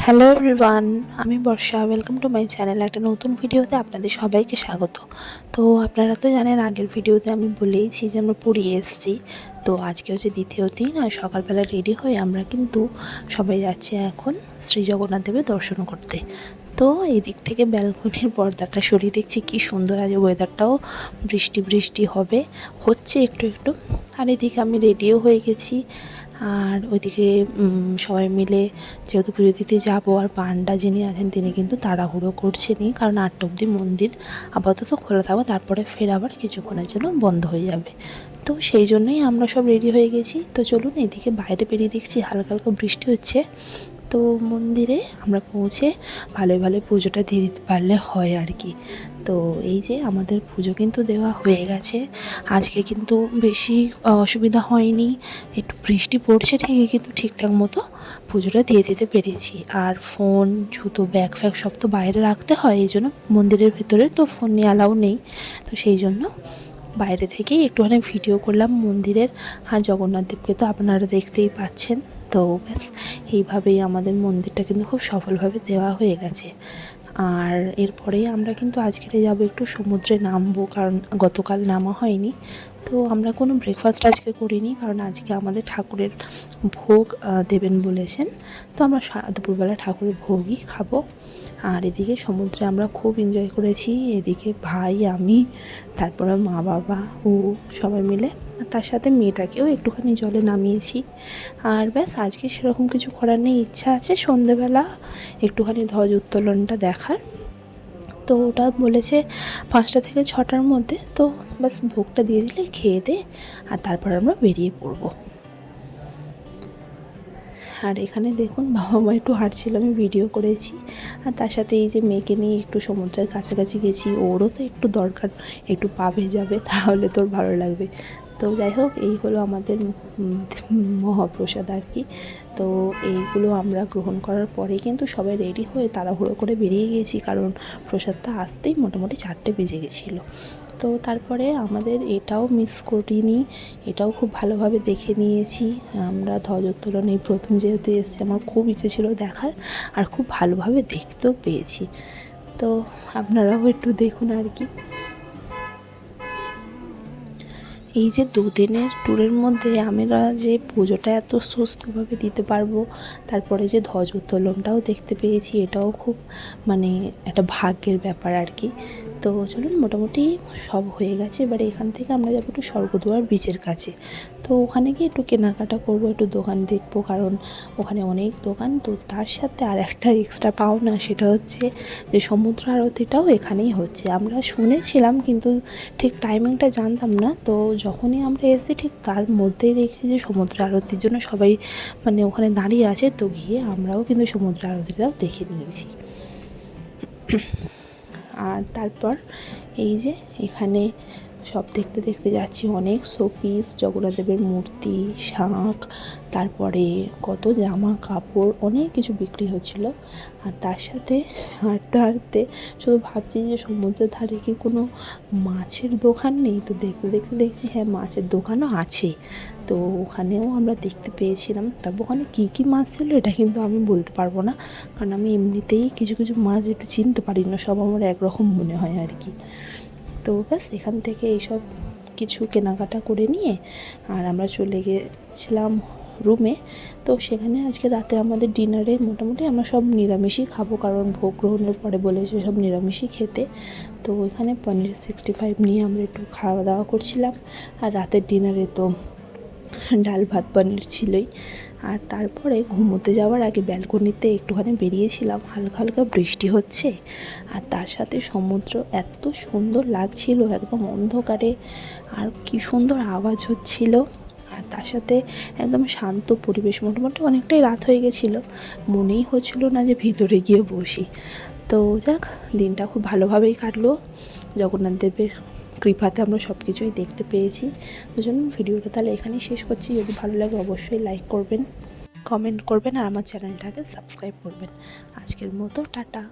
Hello everyone, আমি Barsha. Welcome to my channel. একটা নতুন ভিডিওতে আপনাদের সবাইকে স্বাগত। তো আপনারা তো জানেন, আগের ভিডিওতে আমি বলেইছি যে আমরা পুরী এসেছি। তো আজকে হচ্ছে দ্বিতীয় দিন, আর সকালবেলা রেডি হয়ে আমরা কিন্তু সবাই যাচ্ছি এখন শ্রী জগন্নাথ দেবের দর্শন করতে। তো এই দিক থেকে ব্যালকনির পর্দাটা সরিয়ে দেখছি কি সুন্দর, আজ ওয়েদারটাও বৃষ্টি বৃষ্টি হচ্ছে একটু একটু। আর এদিকে আমি রেডিও হয়ে গেছি। আর ওইদিকে সবাই মিলে যেহেতু পুজো দিতে যাবো, আর পান্ডা যিনি আছেন তিনি কিন্তু তাড়াহুড়ো করছেনই, কারণ 8টা অবধি মন্দির আপাতত খোলা থাকবে, তারপরে ফের আবার কিছুক্ষণের জন্য বন্ধ হয়ে যাবে। তো সেই জন্যই আমরা সব রেডি হয়ে গেছি। তো চলুন, এদিকে বাইরে বেরিয়ে দেখছি হালকা হালকা বৃষ্টি হচ্ছে। তো মন্দিরে আমরা পৌঁছে ভালোই ভালোই পুজোটা দিয়ে দিতে পারলে হয় আর কি। তো এই যে আমাদের পুজো কিন্তু দেওয়া হয়ে গেছে। আজকে কিন্তু বেশি অসুবিধা হয়নি। একটু বৃষ্টি পড়ছে ঠিকই, কিন্তু ঠিকঠাক মতো পুজোটা দিয়ে দিতে পেরেছি। আর ফোন, জুতো, ব্যাগ ফ্যাগ সব তো বাইরে রাখতে হয়, এই জন্য মন্দিরের ভেতরে তো ফোন নিয়ে অ্যালাউ নেই। তো সেই জন্য বাইরে থেকেই একটুখানি ভিডিও করলাম মন্দিরের। আর জগন্নাথ দেবকে তো আপনারা দেখতেই পাচ্ছেন। তো ব্যাস এইভাবেই আমাদের মন্দিরটা কিন্তু খুব সফলভাবে দেওয়া হয়ে গেছে। আর এরপরেই আমরা কিন্তু আজকে যাবো একটু সমুদ্রে নামবো, কারণ গতকাল নামা হয়নি। তো আমরা কোনো ব্রেকফাস্ট আজকে করিনি, কারণ আজকে আমাদের ঠাকুরের ভোগ দেবেন বলেছেন। তো আমরা দুপুরবেলা ঠাকুরের ভোগই খাবো। আর এদিকে সমুদ্রে আমরা খুব এনজয় করেছি। এদিকে ভাই, আমি, তারপরে মা বাবা ও সবাই মিলে, আর তার সাথে মেয়েটাকেও একটুখানি জলে নামিয়েছি। আর ব্যাস আজকে সেরকম কিছু করার নেই। ইচ্ছা আছে সন্ধেবেলা একটুখানি ধ্বজ উত্তোলনটা দেখার। তো ওটা বলেছে 5টা থেকে 6টার মধ্যে। তো ব্যাস ভোগটা দিয়ে দিলে খেয়ে দে, আর তারপর আমরা বেরিয়ে পড়বো। আর এখানে দেখুন বাবা মা একটু হাঁটছিল, আমি ভিডিও করেছি। আর তার সাথে এই যে মেয়েকে নিয়ে একটু সমুদ্রের কাছাকাছি গেছি, ওরও তো একটু দরকার, একটু পা ভেজাবে, তাহলে তোর ভালো লাগবে। তো যাই হোক, এই হলো আমাদের মহাপ্রসাদ আর কি। তো এইগুলো আমরা গ্রহণ করার পরে কিন্তু সবাই রেডি হয়ে তাড়াহুড়ো করে বেরিয়ে গিয়েছি, কারণ প্রসাদটা আসতেই মোটামুটি 4টে বেজে গেছিলো। তো তারপরে আমাদের এটাও মিস করিনি, এটাও খুব ভালোভাবে দেখে নিয়েছি আমরা। ধ্বজ উত্তোলন এই প্রথম যেহেতু এসেছি, আমার খুব ইচ্ছে ছিল দেখার, আর খুব ভালোভাবে দেখতেও পেয়েছি। তো আপনারাও একটু দেখুন আর কি। এই যে 2 দিনের ট্যুরের মধ্যে আমরা যে পুজোটা এত সুস্থভাবে দিতে পারবো, তারপরে যে ধ্বজ উত্তোলনটাও দেখতে পেয়েছি, এটাও খুব মানে একটা ভাগ্যের ব্যাপার আর কি। তো চলুন, মোটামুটি সব হয়ে গেছে। এবারে এখান থেকে আমরা যাবো একটু স্বর্গদুয়ার বিচের কাছে। তো ওখানে গিয়ে একটু কেনাকাটা করবো, একটু দোকান দেখবো, কারণ ওখানে অনেক দোকান। তো তার সাথে আর একটা এক্সট্রা পাওনা, সেটা হচ্ছে যে সমুদ্র আরতিটাও এখানেই হচ্ছে। আমরা শুনেছিলাম, কিন্তু ঠিক টাইমিংটা জানতাম না। তো যখনই আমরা এসেছি ঠিক তার মধ্যেই দেখছি যে সমুদ্র আরতির জন্য সবাই মানে ওখানে দাঁড়িয়ে আছে। তো গিয়ে আমরাও কিন্তু সমুদ্র আরতিটাও দেখে নিয়েছি। আর তারপর এই যে এখানে সব দেখতে দেখতে যাচ্ছি, অনেক শোপিস, জগন্নাথদেবের মূর্তি, শাঁখ, তারপরে কত জামা কাপড়, অনেক কিছু বিক্রি হচ্ছিল। আর তার সাথে হাঁটতে হাঁটতে শুধু ভাবছি যে সমুদ্রের ধারে কি কোনো মাছের দোকান নেই। তো দেখতে দেখতে দেখছি হ্যাঁ, মাছের দোকানও আছে। তো ওখানেও আমরা দেখতে পেয়েছিলাম। তবে ওখানে কী কী মাছ ছিল এটা কিন্তু আমি বলতে পারবো না, কারণ আমি এমনিতেই কিছু কিছু মাছ একটু চিনতে পারি না, সব আমার একরকম মনে হয় আর কি। তো ব্যাস এখান থেকে এইসব কিছু কেনাকাটা করে নিয়ে আর আমরা চলে গেছিলাম রুমে। তো সেখানে আজকে রাতে আমাদের ডিনারে মোটামুটি আমরা সব নিরামিষই খাবো, কারণ ভোগ গ্রহণের পরে বলেছে সব নিরামিষই খেতে। তো ওইখানে পনির 65 নিয়ে আমরা একটু খাওয়া দাওয়া করছিলাম। আর রাতের ডিনারে তো ডাল ভাত পনির ছিলই। আর তারপরে ঘুমোতে যাওয়ার আগে ব্যালকনিতে একটুখানি বেরিয়েছিলাম, হালকা হালকা বৃষ্টি হচ্ছে, আর তার সাথে সমুদ্র এত সুন্দর লাগছিল একদম অন্ধকারে, আর কি সুন্দর আওয়াজ হচ্ছিল। আর তার সাথে একদম শান্ত পরিবেশ। মোটামুটি অনেকটাই রাত হয়ে গেছিলো, মনেই হচ্ছিল না যে ভিতরে গিয়ে বসি। তো যাক, দিনটা খুব ভালোভাবেই কাটলো। জগন্নাথ দেবের কৃপাতে আমরা সব কিছুই দেখতে পেয়েছি। ওই জন্য ভিডিওটা তাহলে এখানেই শেষ করছি। যদি ভালো লাগে অবশ্যই লাইক করবেন, কমেন্ট করবেন, আর আমার চ্যানেলটাকে সাবস্ক্রাইব করবেন। আজকের মতো টাটা।